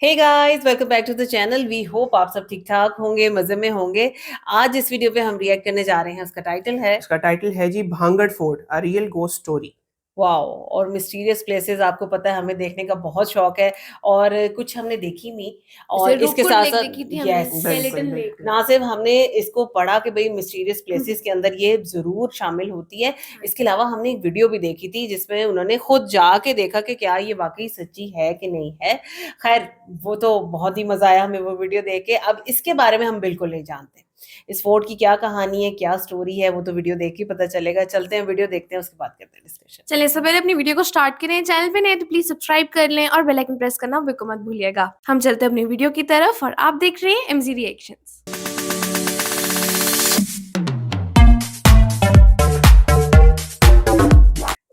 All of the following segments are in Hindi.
Hey guys, welcome back to the channel. We hope आप सब ठीक ठाक होंगे, मजे में होंगे। आज इस वीडियो पे हम रिएक्ट करने जा रहे हैं। उसका टाइटल है इसका टाइटल है जी Bhangarh fort a real ghost story. Wow. और मिस्टीरियस प्लेसेस आपको पता है हमें देखने का बहुत शौक है और कुछ हमने देखी नहीं। जैसे और इसके रूपकुंड साथ लेक साथ देखी थी हमने, यस, बिल्कुल स्केलेटन लेक। बिल्कुल। ना सिर्फ हमने इसको पढ़ा कि भाई मिस्टीरियस प्लेसेस के अंदर ये जरूर शामिल होती है, इसके अलावा हमने एक वीडियो भी देखी थी जिसमें उन्होंने खुद जाके देखा कि क्या ये वाकई सच्ची है कि नहीं है। खैर, वो तो बहुत ही मजा आया हमें वो वीडियो देख के। अब इसके बारे में हम बिल्कुल नहीं जानते, इस फोर्ट की क्या कहानी है, क्या स्टोरी है, वो तो वीडियो देख के पता चलेगा। चलते हैं वीडियो देखते हैं, उसके बाद करते हैं डिस्कशन। चलिए सबसे पहले अपनी वीडियो को स्टार्ट करें। चैनल पे नए तो प्लीज सब्सक्राइब कर लें और बेल आइकन प्रेस करना बिल्कुल मत भूलिएगा। हम चलते हैं अपनी वीडियो की तरफ और आप देख रहे हैं एमजी रिएक्शंस।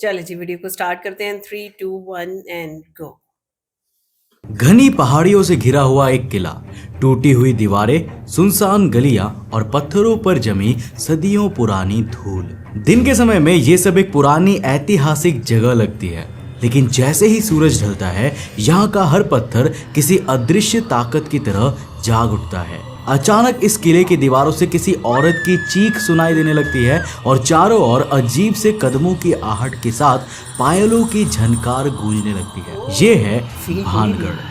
चलिए जी, वीडियो को स्टार्ट करते हैं। 3 2 1 एंड गो। घनी पहाड़ियों से घिरा हुआ एक किला, टूटी हुई दीवारें, सुनसान गलियां और पत्थरों पर जमी सदियों पुरानी धूल। दिन के समय में ये सब एक पुरानी ऐतिहासिक जगह लगती है, लेकिन जैसे ही सूरज ढलता है यहाँ का हर पत्थर किसी अदृश्य ताकत की तरह जाग उठता है। अचानक इस किले की दीवारों से किसी औरत की चीख सुनाई देने लगती है और चारों ओर अजीब से कदमों की आहट के साथ पायलों की झनकार गूंजने लगती है। ये है भानगढ़,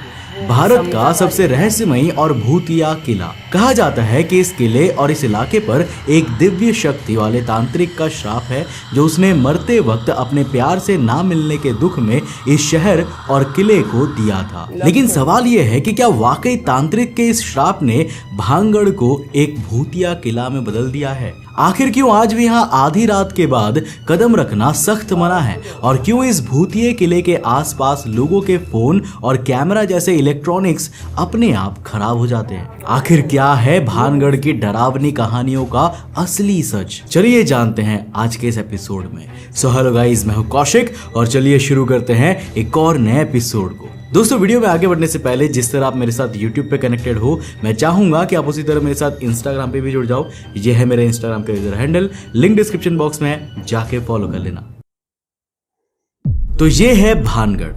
भारत का सबसे रहस्यमयी और भूतिया किला। कहा जाता है कि इस किले और इस इलाके पर एक दिव्य शक्ति वाले तांत्रिक का श्राप है, जो उसने मरते वक्त अपने प्यार से ना मिलने के दुख में इस शहर और किले को दिया था। लेकिन सवाल यह है कि क्या वाकई तांत्रिक के इस श्राप ने भानगढ़ को एक भूतिया किला में बदल दिया है? आखिर क्यों आज भी यहाँ आधी रात के बाद कदम रखना सख्त मना है, और क्यों इस भूतिये किले के आसपास लोगों के फोन और कैमरा जैसे इलेक्ट्रॉनिक्स अपने आप खराब हो जाते हैं? आखिर क्या है भानगढ़ की डरावनी कहानियों का असली सच? चलिए जानते हैं आज के इस एपिसोड में। सो हेलो गाइस, मैं हूं कौशिक और चलिए शुरू करते हैं एक और नए एपिसोड को। दोस्तों, वीडियो में आगे बढ़ने से पहले जिस तरह आप मेरे साथ YouTube पे कनेक्टेड हो, मैं चाहूंगा कि आप उसी तरह मेरे साथ Instagram पे भी जुड़ जाओ। ये है मेरे Instagram का user handle, link description box में है, जाके फॉलो कर लेना। तो ये है भानगढ़,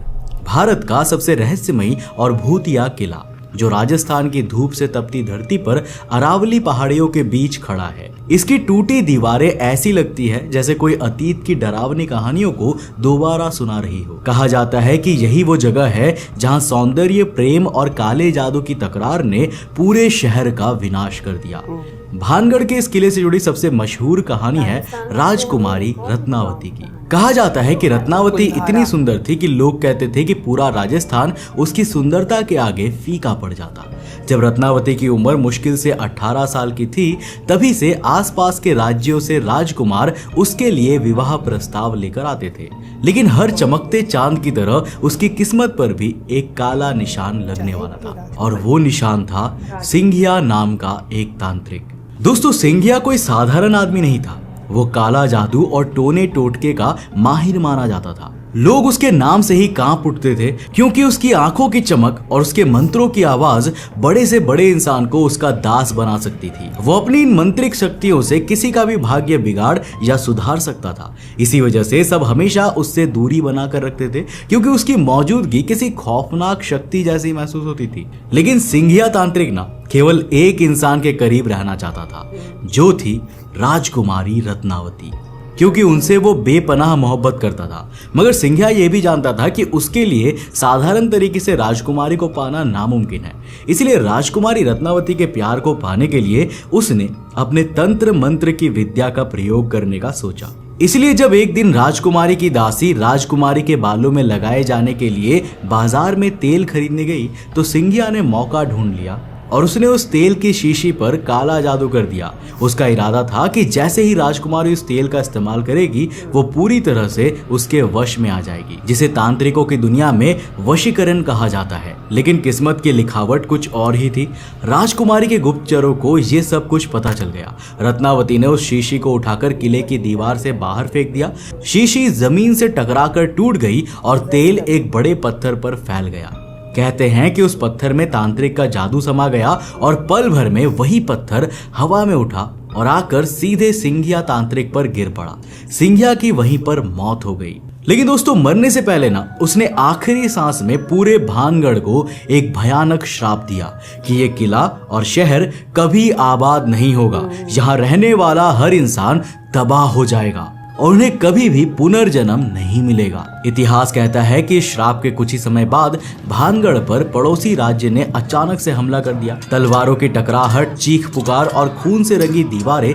भारत का सबसे रहस्यमयी और भूतिया किला, जो राजस्थान की धूप से तपती धरती पर अरावली पहाड़ियों के बीच खड़ा है। इसकी टूटी दीवारें ऐसी लगती है जैसे कोई अतीत की डरावनी कहानियों को दोबारा सुना रही हो। कहा जाता है कि यही वो जगह है जहां सौंदर्य, प्रेम और काले जादू की तकरार ने पूरे शहर का विनाश कर दिया। भानगढ़ के इस किले से जुड़ी सबसे मशहूर कहानी है राजकुमारी रत्नावती की। कहा जाता है कि रत्नावती इतनी सुंदर थी कि लोग कहते थे कि पूरा राजस्थान उसकी सुंदरता के आगे फीका पड़ जाता। जब रत्नावती की उम्र मुश्किल से 18 साल की थी, तभी से आसपास के राज्यों से राजकुमार उसके लिए विवाह प्रस्ताव लेकर आते थे। लेकिन हर चमकते चांद की तरह उसकी किस्मत पर भी एक काला निशान लगने वाला था, और वो निशान था सिंघिया नाम का एक तांत्रिक। दोस्तों, सिंघिया कोई साधारण आदमी नहीं था। वो काला जादू और टोने टोटके का माहिर माना जाता था। लोग उसके नाम से ही कांप उठते थे, क्योंकि उसकी आंखों की चमक और उसके मंत्रों की आवाज बड़े से बड़े इंसान को उसका दास बना सकती थी। वो अपनी इन मंत्रिक शक्तियों से किसी का भी भाग्य बिगाड़ या सुधार सकता था। इसी वजह से सब हमेशा उससे दूरी बनाकर रखते थे, क्योंकि उसकी मौजूदगी किसी खौफनाक शक्ति जैसी महसूस होती थी। लेकिन सिंघिया तांत्रिक ना केवल एक इंसान के करीब रहना चाहता था, जो थी राजकुमारी रत्नावती, क्योंकि उनसे वो बेपनाह मोहब्बत करता था। मगर सिंघिया ये भी जानता था कि उसके लिए साधारण तरीके से राजकुमारी को पाना नामुमकिन है। इसलिए राजकुमारी रत्नावती के प्यार को पाने के लिए उसने अपने तंत्र मंत्र की विद्या का प्रयोग करने का सोचा। इसलिए जब एक दिन राजकुमारी की दासी राजकुमारी के बालों में लगाए जाने के लिए बाजार में तेल खरीदने गई, तो सिंघिया ने मौका ढूंढ लिया और उसने उस तेल की शीशी पर काला जादू कर दिया। उसका इरादा था कि जैसे ही राजकुमारी उस तेल का इस्तेमाल करेगी, वो पूरी तरह से उसके वश में आ जाएगी, जिसे तांत्रिकों की दुनिया में वशीकरण कहा जाता है। लेकिन किस्मत की लिखावट कुछ और ही थी। राजकुमारी के गुप्तचरों को ये सब कुछ पता चल गया। रत्नावती ने उस शीशी को उठाकर किले की दीवार से बाहर फेंक दिया। शीशी जमीन से टकराकर टूट गई और तेल एक बड़े पत्थर पर फैल गया। कहते हैं कि उस पत्थर में तांत्रिक का जादू समा गया और पल भर में वही पत्थर हवा में उठा और आकर सीधे सिंघिया तांत्रिक पर गिर पड़ा। सिंघिया की वहीं पर मौत हो गई। लेकिन दोस्तों मरने से पहले ना उसने आखिरी सांस में पूरे भानगढ़ को एक भयानक श्राप दिया कि ये किला और शहर कभी आबाद नहीं होगा, यहाँ रहने वाला हर इंसान तबाह हो जाएगा और उन्हें कभी भी पुनर्जन्म नहीं मिलेगा। इतिहास कहता है कि श्राप के कुछ ही समय बाद भानगढ़ पर पड़ोसी राज्य ने अचानक से हमला कर दिया। तलवारों की टकराहट, चीख पुकार और खून से रंगी दीवारें,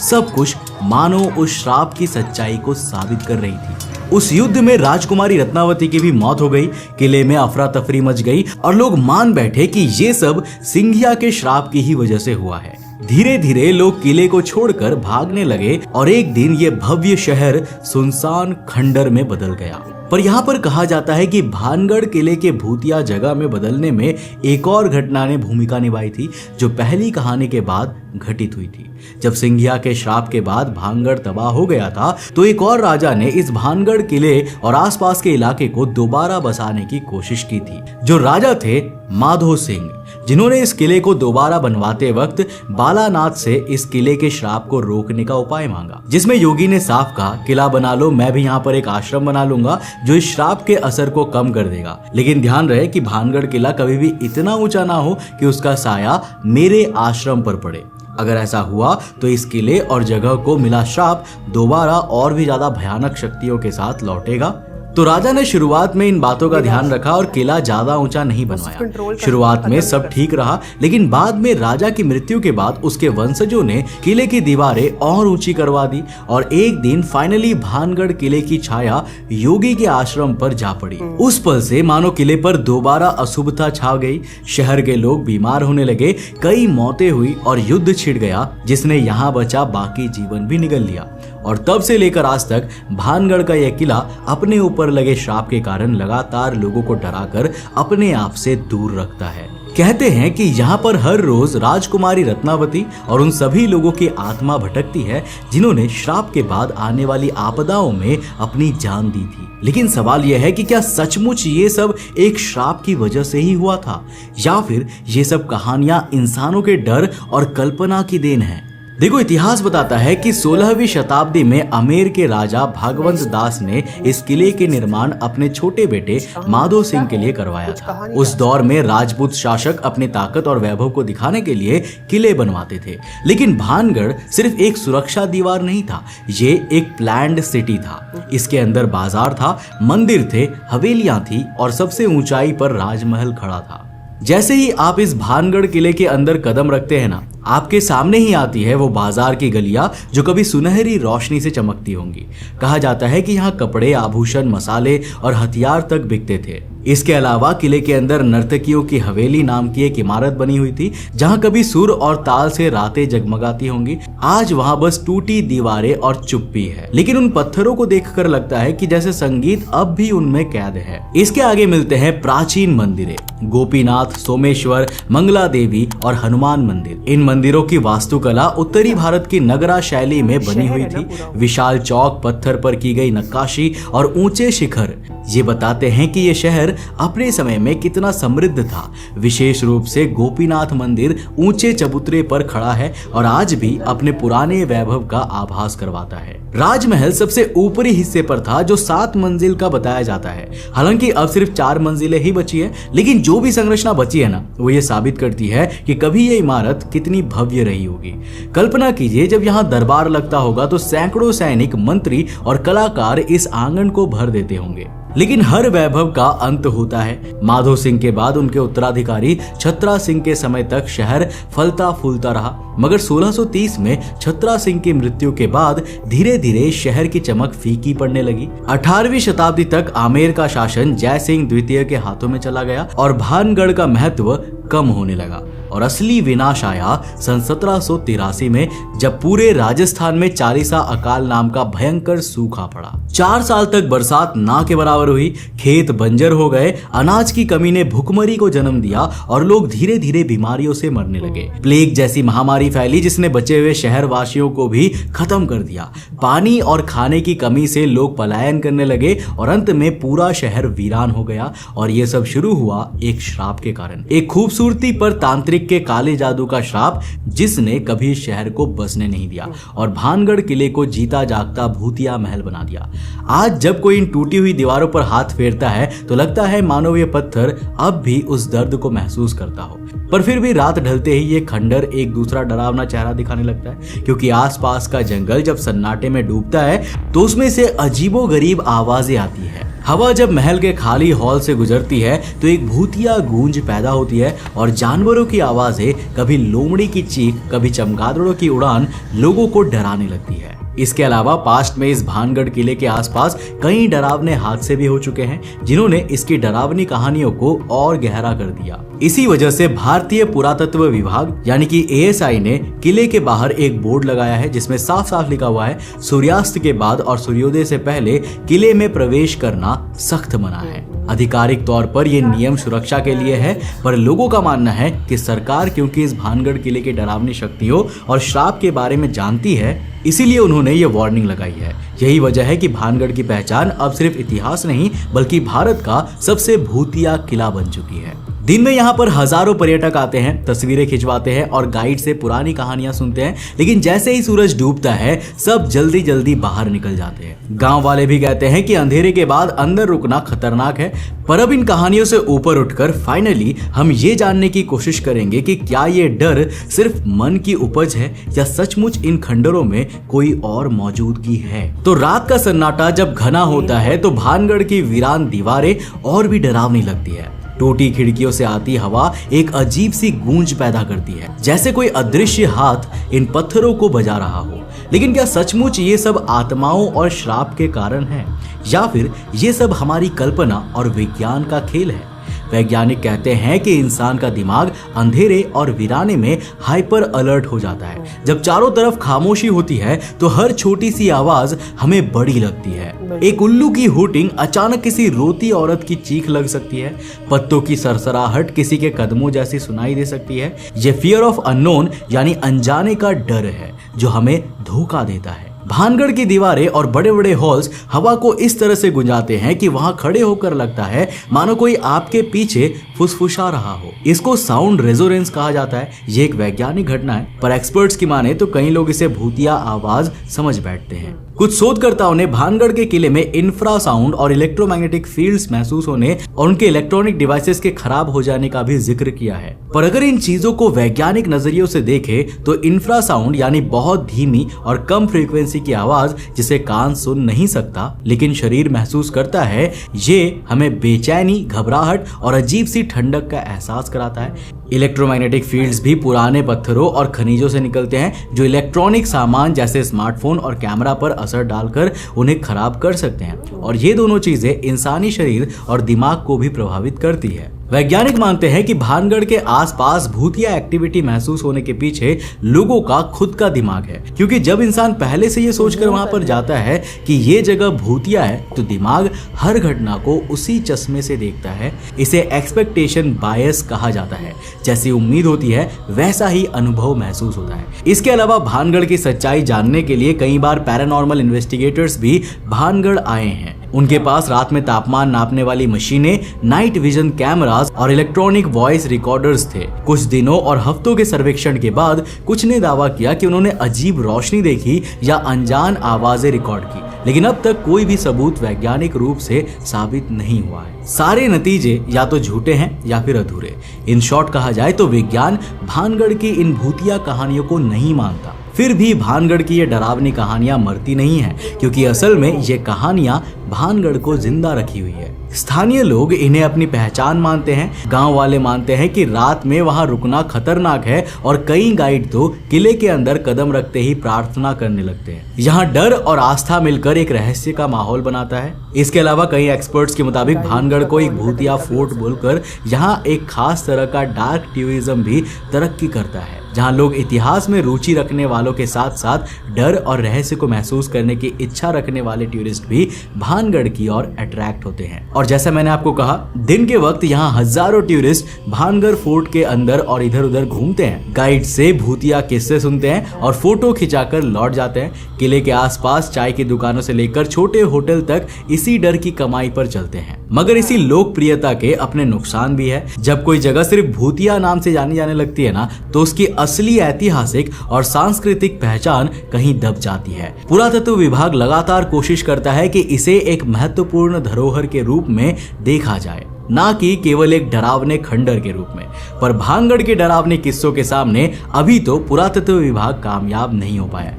सब कुछ मानो उस श्राप की सच्चाई को साबित कर रही थी। उस युद्ध में राजकुमारी रत्नावती की भी मौत हो गई, किले में अफरा तफरी मच गई और लोग मान बैठे कि ये सब सिंघिया के श्राप की ही वजह से हुआ है। धीरे धीरे लोग किले को छोड़कर भागने लगे और एक दिन ये भव्य शहर सुनसान खंडर में बदल गया। पर यहाँ पर कहा जाता है कि भानगढ़ किले के भूतिया जगह में बदलने में एक और घटना ने भूमिका निभाई थी, जो पहली कहानी के बाद घटित हुई थी। जब सिंघिया के श्राप के बाद भानगढ़ तबाह हो गया था तो एक और राजा ने इस भानगढ़ किले और आसपास के इलाके को दोबारा बसाने की कोशिश की थी। जो राजा थे माधो सिंह, जिन्होंने इस किले को दोबारा बनवाते वक्त बालानाथ से इस किले के श्राप को रोकने का उपाय मांगा, जिसमें योगी ने साफ कहा, किला बना लो, मैं भी यहाँ पर एक आश्रम बना लूंगा जो इस श्राप के असर को कम कर देगा। लेकिन ध्यान रहे कि भानगढ़ किला कभी भी इतना ऊंचा ना हो कि उसका साया मेरे आश्रम पर पड़े। अगर ऐसा हुआ तो इस किले और जगह को मिला श्राप दोबारा और भी ज्यादा भयानक शक्तियों के साथ लौटेगा। तो राजा ने शुरुआत में इन बातों का ध्यान रखा और किला ज्यादा ऊंचा नहीं बनवाया। शुरुआत में सब ठीक रहा, लेकिन बाद में राजा की मृत्यु के बाद उसके वंशजों ने किले की दीवारें और ऊंची करवा दी और एक दिन फाइनली भानगढ़ किले की छाया योगी के आश्रम पर जा पड़ी। उस पल से मानो किले पर दोबारा अशुभता छा गई। शहर के लोग बीमार होने लगे, कई मौतें हुई और युद्ध छिड़ गया, जिसने यहाँ बचा बाकी जीवन भी निगल लिया। और तब से लेकर आज तक भानगढ़ का यह किला अपने ऊपर लगे श्राप के कारण लगातार लोगों को डराकर अपने आप से दूर रखता है। कहते हैं कि यहाँ पर हर रोज राजकुमारी रत्नावती और उन सभी लोगों की आत्मा भटकती है जिन्होंने श्राप के बाद आने वाली आपदाओं में अपनी जान दी थी। लेकिन सवाल यह है कि क्या सचमुच ये सब एक श्राप की वजह से ही हुआ था, या फिर ये सब कहानियां इंसानों के डर और कल्पना की देन है। देखो, इतिहास बताता है कि 16वीं शताब्दी में अमेर के राजा भागवंत दास ने इस किले के निर्माण अपने छोटे बेटे माधो सिंह के लिए करवाया था। उस दौर में राजपूत शासक अपनी ताकत और वैभव को दिखाने के लिए किले बनवाते थे, लेकिन भानगढ़ सिर्फ एक सुरक्षा दीवार नहीं था, ये एक प्लान्ड सिटी था। इसके अंदर बाजार था, मंदिर थे, हवेलियां थी और सबसे ऊंचाई पर राजमहल खड़ा था। जैसे ही आप इस भानगढ़ किले के अंदर कदम रखते हैं ना, आपके सामने ही आती है वो बाजार की गलियां जो कभी सुनहरी रोशनी से चमकती होंगी। कहा जाता है कि यहाँ कपड़े, आभूषण, मसाले और हथियार तक बिकते थे। इसके अलावा किले के अंदर नर्तकियों की हवेली नाम की एक इमारत बनी हुई थी, जहाँ कभी सुर और ताल से रातें जगमगाती होंगी। आज वहाँ बस टूटी दीवारें और चुप्पी है, लेकिन उन पत्थरों को देखकर लगता है कि जैसे संगीत अब भी उनमें कैद है। इसके आगे मिलते हैं प्राचीन मंदिरें, गोपीनाथ, सोमेश्वर, मंगला देवी और हनुमान मंदिर। इन मंदिरों की वास्तुकला उत्तरी भारत की नगरा शैली में बनी हुई थी। विशाल चौक, पत्थर पर की गई नक्काशी और ऊंचे शिखर ये बताते हैं कि ये शहर अपने समय में कितना समृद्ध था। विशेष रूप से गोपीनाथ मंदिर ऊंचे चबूतरे पर खड़ा है और आज भी अपने पुराने वैभव का आभास करवाता है। राजमहल सबसे ऊपरी हिस्से पर था, जो 7 मंजिल का बताया जाता है। हालांकि अब सिर्फ 4 मंजिलें ही बची है, लेकिन जो भी संरचना बची है ना, वो ये साबित करती है कि कभी ये इमारत कितनी भव्य रही होगी। कल्पना कीजिए, जब यहाँ दरबार लगता होगा तो सैकड़ों सैनिक, मंत्री और कलाकार इस आंगन को भर देते होंगे। लेकिन हर वैभव का अंत होता है। माधो सिंह के बाद उनके उत्तराधिकारी छत्रा सिंह के समय तक शहर फलता फूलता रहा, मगर 1630 में छत्रा सिंह की मृत्यु के बाद धीरे धीरे शहर की चमक फीकी पड़ने लगी। 18वीं शताब्दी तक आमेर का शासन जय सिंह द्वितीय के हाथों में चला गया और भानगढ़ का महत्व कम होने लगा। और असली विनाश आया सन 1783 में, जब पूरे राजस्थान में चालीसा अकाल नाम का भयंकर सूखा पड़ा। 4 साल तक बरसात ना के बराबर हुई, खेत बंजर हो गए, अनाज की कमी ने भुखमरी को जन्म दिया और लोग धीरे धीरे बीमारियों से मरने लगे। प्लेग जैसी महामारी फैली जिसने बचे हुए शहर वासियों को भी खत्म कर दिया। पानी और खाने की कमी से लोग पलायन करने लगे और अंत में पूरा शहर वीरान हो गया। और ये सब शुरू हुआ एक श्राप के कारण। एक खूबसूरत खूबसूरती पर तांत्रिक के काले जादू का श्राप जिसने कभी शहर को बसने नहीं दिया और भानगढ़ किले को जीता जागता भूतिया महल बना दिया। आज जब कोई इन टूटी हुई दीवारों पर हाथ फेरता है तो लगता है मानो ये पत्थर अब भी उस दर्द को महसूस करता हो। पर फिर भी रात ढलते ही ये खंडर एक दूसरा डरावना चेहरा दिखाने लगता है, क्योंकि आसपास का जंगल जब सन्नाटे में डूबता है तो उसमें से अजीबोगरीब आवाजें आती है। हवा जब महल के खाली हॉल से गुजरती है तो एक भूतिया गूंज पैदा होती है और जानवरों की आवाजें, कभी लोमड़ी की चीख, कभी चमगादड़ों की उड़ान लोगों को डराने लगती है। इसके अलावा पास्ट में इस भानगढ़ किले के आसपास कई डरावने हादसे भी हो चुके हैं जिन्होंने इसकी डरावनी कहानियों को और गहरा कर दिया। इसी वजह से भारतीय पुरातत्व विभाग यानी कि ASI ने किले के बाहर एक बोर्ड लगाया है जिसमें साफ साफ लिखा हुआ है सूर्यास्त के बाद और सूर्योदय से पहले किले में प्रवेश करना सख्त मना है। आधिकारिक तौर पर यह नियम सुरक्षा के लिए है, पर लोगों का मानना है कि सरकार क्योंकि इस भानगढ़ किले की डरावनी शक्तियों और श्राप के बारे में जानती है, इसीलिए उन्होंने ये वार्निंग लगाई है। यही वजह है कि भानगढ़ की पहचान अब सिर्फ इतिहास नहीं बल्कि भारत का सबसे भूतिया किला बन चुकी है। दिन में यहाँ पर हजारों पर्यटक आते हैं, तस्वीरें खिंचवाते हैं और गाइड से पुरानी कहानियां सुनते हैं, लेकिन जैसे ही सूरज डूबता है सब जल्दी जल्दी बाहर निकल जाते हैं। गांव वाले भी कहते हैं कि अंधेरे के बाद अंदर रुकना खतरनाक है। पर अब इन कहानियों से ऊपर उठकर फाइनली हम ये जानने की कोशिश करेंगे कि क्या ये डर सिर्फ मन की उपज है या सचमुच इन खंडरों में कोई और मौजूदगी है। तो रात का सन्नाटा जब घना होता है तो भानगढ़ की वीरान दीवारें और भी डरावनी लगती है। टूटी खिड़कियों से आती हवा एक अजीब सी गूंज पैदा करती है, जैसे कोई अदृश्य हाथ इन पत्थरों को बजा रहा हो। लेकिन क्या सचमुच ये सब आत्माओं और श्राप के कारण है या फिर ये सब हमारी कल्पना और विज्ञान का खेल है? वैज्ञानिक कहते हैं कि इंसान का दिमाग अंधेरे और वीराने में हाइपर अलर्ट हो जाता है। जब चारों तरफ खामोशी होती है तो हर छोटी सी आवाज हमें बड़ी लगती है। एक उल्लू की हूटिंग अचानक किसी रोती औरत की चीख लग सकती है। पत्तों की सरसराहट किसी के कदमों जैसी सुनाई दे सकती है। ये फियर ऑफ अननोन यानी अनजाने का डर है जो हमें धोखा देता है। भानगढ़ की दीवारें और बड़े बड़े हॉल्स हवा को इस तरह से गुंजाते हैं कि वहां खड़े होकर लगता है मानो कोई आपके पीछे फुसफुसा रहा हो। इसको साउंड रेजोनेंस कहा जाता है। ये एक वैज्ञानिक घटना है, पर एक्सपर्ट्स की माने तो कई लोग इसे भूतिया आवाज समझ बैठते हैं। कुछ शोधकर्ताओं ने भानगढ़ के किले में इंफ्रासाउंड और इलेक्ट्रोमैग्नेटिक फील्ड्स महसूस होने और उनके इलेक्ट्रॉनिक डिवाइसेस के खराब हो जाने का भी जिक्र किया है। पर अगर इन चीजों को वैज्ञानिक नजरियों से देखें तो इंफ्रासाउंड यानी बहुत धीमी और कम फ्रीक्वेंसी की आवाज जिसे कान सुन नहीं सकता लेकिन शरीर महसूस करता है, ये हमें बेचैनी, घबराहट और अजीब सी ठंडक का एहसास कराता है। इलेक्ट्रोमैग्नेटिक फील्ड्स भी पुराने पत्थरों और खनिजों से निकलते हैं जो इलेक्ट्रॉनिक सामान जैसे स्मार्टफोन और कैमरा पर असर डालकर उन्हें खराब कर सकते हैं, और ये दोनों चीजें इंसानी शरीर और दिमाग को भी प्रभावित करती है। वैज्ञानिक मानते हैं कि भानगढ़ के आसपास भूतिया एक्टिविटी महसूस होने के पीछे लोगों का खुद का दिमाग है, क्योंकि जब इंसान पहले से ये सोचकर वहां पर जाता है कि ये जगह भूतिया है तो दिमाग हर घटना को उसी चश्मे से देखता है। इसे एक्सपेक्टेशन बायस कहा जाता है। जैसी उम्मीद होती है वैसा ही अनुभव महसूस होता है। इसके अलावा भानगढ़ की सच्चाई जानने के लिए कई बार पैरानॉर्मल इन्वेस्टिगेटर्स भी भानगढ़ आए हैं। उनके पास रात में तापमान नापने वाली मशीनें, नाइट विजन कैमरास और इलेक्ट्रॉनिक वॉइस रिकॉर्डर्स थे। कुछ दिनों और हफ्तों के सर्वेक्षण के बाद कुछ ने दावा किया कि उन्होंने अजीब रोशनी देखी या अनजान आवाजें रिकॉर्ड की, लेकिन अब तक कोई भी सबूत वैज्ञानिक रूप से साबित नहीं हुआ है। सारे नतीजे या तो झूठे हैं या फिर अधूरे। इन शॉर्ट कहा जाए तो विज्ञान भानगढ़ की इन भूतिया कहानियों को नहीं मानता। फिर भी भानगढ़ की ये डरावनी कहानियां मरती नहीं हैं, क्योंकि असल में ये कहानियां भानगढ़ को जिंदा रखी हुई है। स्थानीय लोग इन्हें अपनी पहचान मानते हैं। गांव वाले मानते हैं कि रात में वहां रुकना खतरनाक है और कई गाइड तो किले के अंदर कदम रखते ही प्रार्थना करने लगते हैं। यहाँ डर और आस्था मिलकर एक रहस्य का माहौल बनाता है। इसके अलावा कई एक्सपर्ट्स के मुताबिक भानगढ़ को एक भूतिया फोर्ट बोलकर यहाँ एक खास तरह का डार्क टूरिज्म भी तरक्की करता है। जहां लोग इतिहास में रुचि रखने वालों के साथ साथ डर और रहस्य को महसूस करने की इच्छा रखने वाले टूरिस्ट भी भानगढ़ की ओर अट्रैक्ट होते हैं। और जैसा मैंने आपको कहा, दिन के वक्त यहाँ हजारों टूरिस्ट भानगढ़ फोर्ट के अंदर और इधर उधर घूमते हैं, गाइड से भूतिया किस्से सुनते हैं और फोटो खिंचाकर लौट जाते हैं। किले के आसपास चाय की दुकानों से लेकर छोटे होटल तक इसी डर की कमाई पर चलते हैं। मगर इसी लोकप्रियता के अपने नुकसान भी है। जब कोई जगह सिर्फ भूतिया नाम से जानी जाने लगती है ना, तो उसकी असली ऐतिहासिक और सांस्कृतिक पहचान कहीं दब जाती है। पुरातत्व विभाग लगातार कोशिश करता है कि इसे एक महत्वपूर्ण धरोहर के रूप में देखा जाए, ना कि केवल एक डरावने खंडर के रूप में। पर भानगढ़ के डरावने किस्सों के सामने अभी तो पुरातत्व विभाग कामयाब नहीं हो पाया।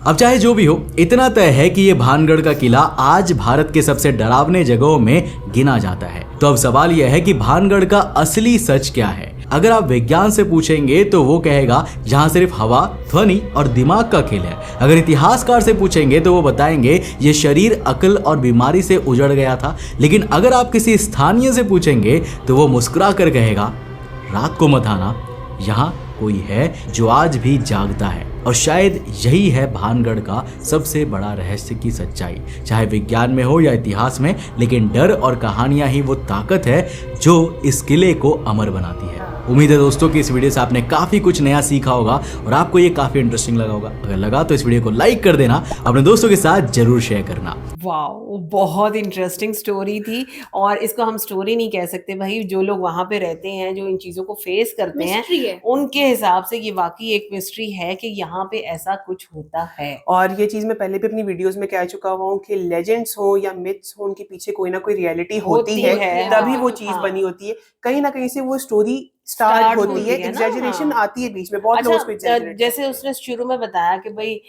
अब चाहे जो भी हो, इतना तय है कि ये भानगढ़ का किला आज भारत के सबसे डरावने जगहों में गिना जाता है। तो अब सवाल यह है कि भानगढ़ का असली सच क्या है। अगर आप विज्ञान से पूछेंगे तो वो कहेगा यहाँ सिर्फ हवा, ध्वनि और दिमाग का खेल है। अगर इतिहासकार से पूछेंगे तो वो बताएंगे ये शरीर, अक्ल और बीमारी से उजड़ गया था। लेकिन अगर आप किसी स्थानीय से पूछेंगे तो वो मुस्कुरा कर कहेगा, रात को मत आना, यहाँ कोई है जो आज भी जागता है। और शायद यही है भानगढ़ का सबसे बड़ा रहस्य की सच्चाई, चाहे विज्ञान में हो या इतिहास में। लेकिन डर और कहानियां ही वो ताकत है जो इस किले को अमर बनाती है। उम्मीद है दोस्तों कि इस वीडियो से आपने काफी कुछ नया सीखा होगा और आपको ये काफी इंटरेस्टिंग लगा होगा। अगर लगा तो इस वीडियो को लाइक कर देना, अपने दोस्तों के साथ जरूर शेयर करना। वाओ, बहुत इंटरेस्टिंग स्टोरी थी। और इसको हम स्टोरी नहीं कह सकते भाई, जो लोग वहां पे रहते हैं, जो इन चीजों को फेस करते हैं, है। उनके हिसाब से ये वाकई एक मिस्ट्री है कि यहाँ पे ऐसा कुछ होता है। और ये चीज मैं पहले भी अपनी वीडियोस में कह चुका हुआ हूँ कि लेजेंड्स हो या मिथ्स हो, उनके पीछे कोई ना कोई रियलिटी होती है, तभी हाँ, वो चीज हाँ। बनी होती है। कहीं ना कहीं से वो स्टोरी स्टार्ट होती है, ना, एग्जैजरेशन हाँ। आती है बीच में, बहुत लोग उसको अच्छा, exaggerate जैसे उसने शुरू में बताया कि भाई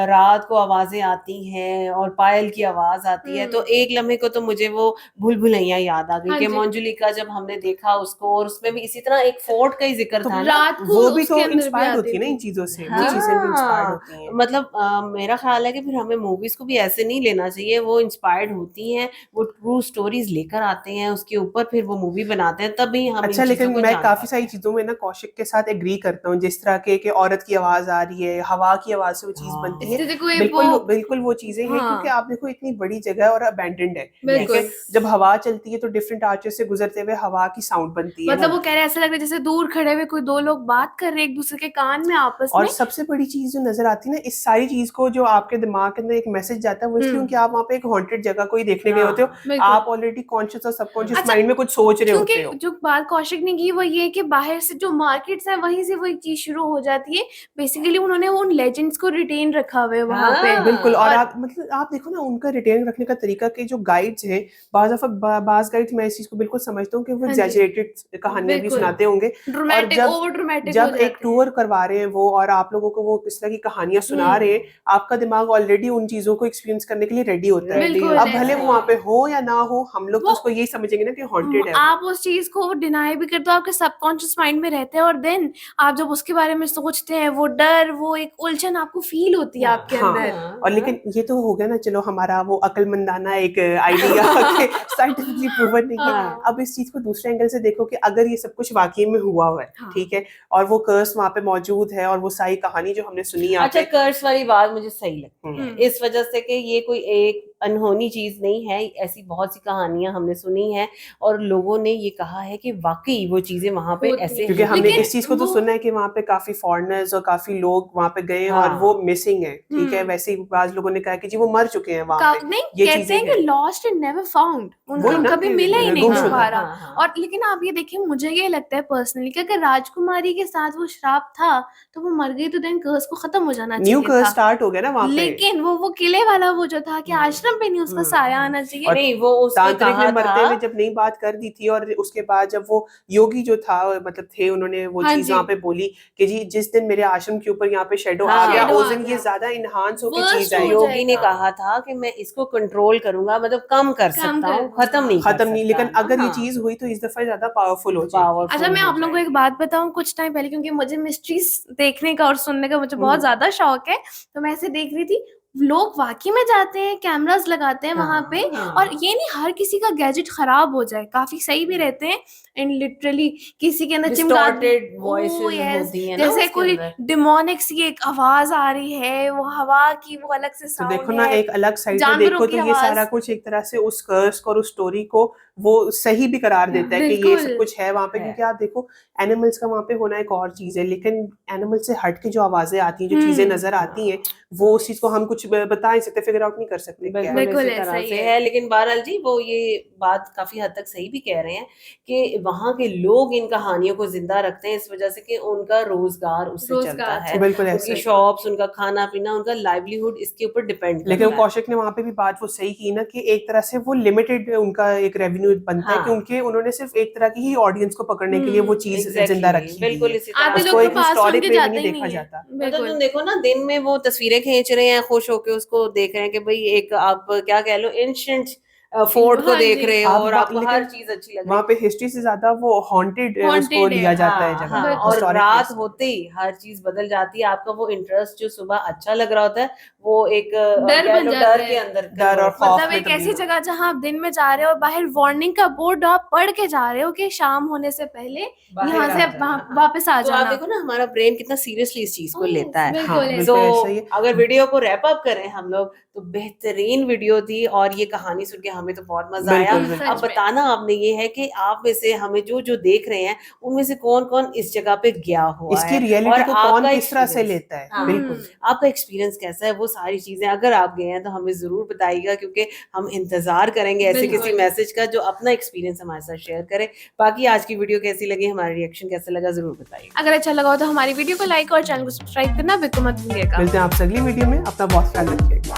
रात को आवाजें आती हैं और पायल की आवाज आती है, तो एक लम्हे को तो मुझे वो भूल भुलैया याद आ गई हाँ कि जी। मंजुलिका जब हमने देखा उसको, और उसमें भी इसी तरह एक फोर्ट का ही जिक्र तो था ना। रात को वो भी उसके तो अंदर भी इंस्पायर्ड होती आती है ना थी। इन चीजों से, वो चीजें भी इंस्पायर्ड होती हैं। मतलब मेरा ख्याल है कि फिर हमें मूवीज को भी ऐसे नहीं लेना चाहिए। वो इंस्पायर्ड होती हैं, वो ट्रू स्टोरीज लेकर आते हैं, उसके ऊपर फिर वो मूवी बनाते हैं, तभी हम अच्छा, इन लेकिन चीजों को मैं जान काफी पाते सारी चीजों में ना कौशिक के साथ एग्री करता हूँ। जिस तरह के औरत की आवाज आ रही है, हवा की आवाज से वो चीज हाँ। बनती इससे है, देखो ये बिल्कुल वो बिल्कुल वो चीजें हैं। हाँ। क्योंकि आप देखो इतनी बड़ी जगह है और अबैंडन्ड है, ठीक बिल्कुल। है। जब हवा चलती है तो डिफरेंट आर्चेस से गुजरते हुए हवा की साउंड बनती है। मतलब वो कह रहे हैं ऐसा लग रहा है जैसे दूर खड़े हुए कोई दो लोग बात कर रहे हैं एक दूसरे के कान में आपस और में। सबसे बड़ी चीज जो नजर आती है ना, इस सारी चीज को जो आपके दिमाग के अंदर एक मैसेज जाता है, वो इसलिए क्योंकि आप वहाँ पे एक हॉन्टेड जगह कोई देखने गए होते हो, बिल्कुल। आप ऑलरेडी कॉन्शियस और सबकॉन्शियस अच्छा, माइंड में कुछ सोच रहे होते हो। क्योंकि जो बात कौशिक ने की वो ये है कि बाहर से जो मार्केट्स है वहीं से वो एक चीज शुरू हो जाती है। बेसिकली उन्होंने उन लेजेंड्स को रिटेन रखा हुआ है वहां पे। हाँ। बिल्कुल। और और- आप मतलब आप देखो ना, उनका रिटेन रखने का तरीका के जो गाइड्स हैं, बाज गाइड्स, मैं इस चीज को बिल्कुल समझता हूँ कि वो हाँ जी। एग्जैजरेटेड कहानियां भी बिल्कुल। सुनाते होंगे। ड्रामेटिक, जब- ओवर ड्रामेटिक जब एक टूर करवा रहे हैं वो, और आप लोगों को वो किस तरह की कहानियां सुना रहे हैं, आपका दिमाग ऑलरेडी उन चीजों को एक्सपीरियंस करने के लिए रेडी होता है। बिल्कुल, अब भले ऐसा वो वहाँ पे हो या ना हो, हम लोग तो वो- उसको यही समझेंगे ना कि हॉन्टेड है वो। आप उस चीज को डिनाई भी करते हो, आपके सबकॉन्शियस माइंड में रहते हैं, और देन आप जब उसके बारे में सोचते हैं, वो डर, वो एक उलझन आपको फील होती है आपके हाँ। अंदर। और लेकिन ये तो हो गया ना, चलो हमारा वो अकलमंदाना एक आइडिया साइंटिफिकली प्रूवन नहीं है। हाँ। अब इस चीज को दूसरे एंगल से देखो कि अगर ये सब कुछ वाकई में हुआ हुआ है, हाँ। ठीक है, और वो कर्स वहाँ पे मौजूद है, और वो सारी कहानी जो हमने सुनी यहाँ अच्छा, पे, कर्स वाली बात मुझे सही लगती है, हम्म। इस वजह से कि ये कोई एक अनहोनी चीज नहीं है। ऐसी बहुत सी कहानियां हमने सुनी हैं और लोगों ने ये कहा है कि वाकई वो चीजें वहां पे होती ऐसे हैं। क्योंकि हमने लेकिन इस चीज को तो वो- सुना है कि वहाँ पे काफी फॉरेनर्स और काफी लोग वहाँ पे गए हैं हाँ। और वो मिसिंग है, ठीक है। हम्म। वैसे ही बाज लोगों ने कहा कि जी वो मर चुके हैं वहाँ पे। नहीं, ये कहते चीजें हैं कि हैं। लॉस्ट एंड नेवर फाउंड, वही उनका ना कभी कि मिला ही नहीं गुमशुदा। दोबारा। हाँ, हाँ। और लेकिन आप ये देखिए, मुझे ये लगता है पर्सनली कि अगर राजकुमारी के साथ वो श्राप था तो वो मर गई, तो देन कर्स को खत्म हो जाना न्यू चाहिए कर्स था। स्टार्ट हो गया ना वहाँ पे। लेकिन वो किले वाला वो जो था कि आश्रम पे नहीं उसका साया आना चाहिए। और नहीं, वो उसने तांत्रिक ने कहा मरते था हुए जब नई बात कर दी थी, और उसके बाद जब वो योगी जो था, मतलब थे, उन्होंने वो हाँ चीज जी। वहाँ पे बोली कि जी जिस दिन मेरे आश्रम के ऊपर यहाँ पे शेडो हाँ, आ गया, shadow उस आ दिन ये गया। ज्यादा इनहांस होकर Worst चीज हो आई। जाएगा। योगी ने कहा था कि मैं इसको कंट्रोल करूंगा, मतलब कम कर सकता हूँ, कर- खत्म नहीं कर खत्म नहीं, लेकिन सकता। अगर ये हाँ, चीज हुई तो इस दफा ज्यादा पावरफुल हो जाएगी। powerful अच्छा, मैं हो आप लोगों को एक जाएगी। बात बताऊं, कुछ टाइम पहले, क्योंकि मुझे मिस्ट्रीज देखने का और सुनने का मुझे बहुत हम्म। ज्यादा शौक है, तो मैं ऐसे देख रही थी, लोग वाकई में जाते हैं, कैमरास लगाते हैं वहां पे, हाँ। और ये नहीं हर किसी का गैजेट खराब हो जाए, काफी सही भी रहते हैं। एंड लिटरली किसी के अंदर चिमटा डिस्टॉर्टेड वॉइसेस Oh, yes. होती हैं ना जैसे उसके कोई अंदर। डिमोनिक सी एक आवाज आ रही है, वो हवा की वो अलग से तो साउंड देखो ना, है, एक अलग साइड में जानवरों देखो की तो ये आवाज। सारा कुछ एक तरह से उस कर्स और उस स्टोरी को वो सही भी करार देता है कि ये बिल्कुल। सब कुछ है वहाँ पे, है। क्योंकि आप देखो एनिमल्स का वहाँ पे होना एक और चीज है, लेकिन एनिमल से हट के जो आवाजें आती हैं, जो चीजें नजर आती हैं, वो उस चीज को हम कुछ बता नहीं सकते, फिगर आउट नहीं कर सकते क्या है। बिल्कुल बिल्कुल इसी ऐसा तरह ही से है। है, लेकिन बहरहाल जी वो ये बात काफी हद तक सही भी कह रहे हैं कि वहाँ के लोग इन कहानियों को जिंदा रखते हैं इस वजह से कि उनका रोजगार उससे चलता रोजगार है, बिल्कुल ऐसा उनकी है। शॉप्स, उनका खाना पीना, उनका लाइवलीहुड इसके ऊपर डिपेंड लेकिन करता है। कौशिक ने वहां पे भी बात वो सही की ना कि एक तरह से वो लिमिटेड उनका एक रेवेन्यू बनता है, हाँ। कि उनके उन्होंने सिर्फ एक तरह की ही ऑडियंस को पकड़ने के लिए वो चीज जिंदा एग्जैक्टली रखी हुई बिल्कुल है। इसी तरह आधे से। लोग उसको तो एक पास सुन हिस्टोरिक के वे में जाते नहीं ही देखा नहीं है। जाता। मतलब बिल्कुल। तुम देखो ना, दिन में वो तस्वीरें खींच रहे हैं खुश होके, उसको देख रहे हैं कि भाई एक आप क्या कह लो एंशिएंट फोर्ट को हाँ देख जी। रहे हो आप और वहाँ- आपको लेकिन हर चीज अच्छी लग रही वहाँ है। पे हिस्ट्री से ज्यादा वो हॉन्टेड उसको Haunted है। लिया जाता है हाँ, जगह, हाँ, बिल्कुल। और हिस्टोरिक रात प्लेस। होते ही हर चीज बदल जाती है, आपका वो इंटरेस्ट जो सुबह अच्छा लग रहा होता है वो एक डर कह बन लो जाता डर है। के अंदर डर और convert खौफ हो मतलब में एक ऐसी तब्दील। जगह जहां आप दिन में जा रहे हो और बाहर वार्निंग का बोर्ड आप पढ़ के जा रहे हो कि शाम होने से पहले बाहर यहाँ आ से जाना, हाँ। वापस आ तो आप जाना। देखो ना हमारा ब्रेन कितना सीरियसली इस चीज को Yes, लेता है। बिल्कुल हाँ, ऐसा। बिल्कुल तो ऐसा ही है। अगर वीडियो को रैप अप करें हम लोग तो बेहतरीन वीडियो थी और ये कहानी सुन के हमें तो बहुत मजा आया। बिल्कुल, बिल्कुल। अब सच में। बताना आपने ये है कि आप में से हमें जो जो देख रहे हैं उनमें से कौन कौन इस जगह पे गया हुआ इसकी है रियलिटी और को कौन आपका किस तरह से एक्सपीरियंस, लेता है, हाँ, बिल्कुल। आपका एक्सपीरियंस कैसा है, वो सारी चीजें अगर आप गए हैं तो हमें जरूर बताइएगा, क्योंकि हम इंतजार करेंगे ऐसे किसी बिल्कुल। मैसेज का जो अपना एक्सपीरियंस हमारे साथ शेयर करे। बाकी आज की वीडियो कैसी लगी, हमारा रिएक्शन कैसा लगा, जरूर बताइए। अगर अच्छा लगा हो तो हमारी वीडियो को लाइक और चैनल को सब्सक्राइब करना बिल्कुल मत भूलिएगा। मिलते हैं आपसे अगली वीडियो में, अपना बहुत ख्याल रखिएगा।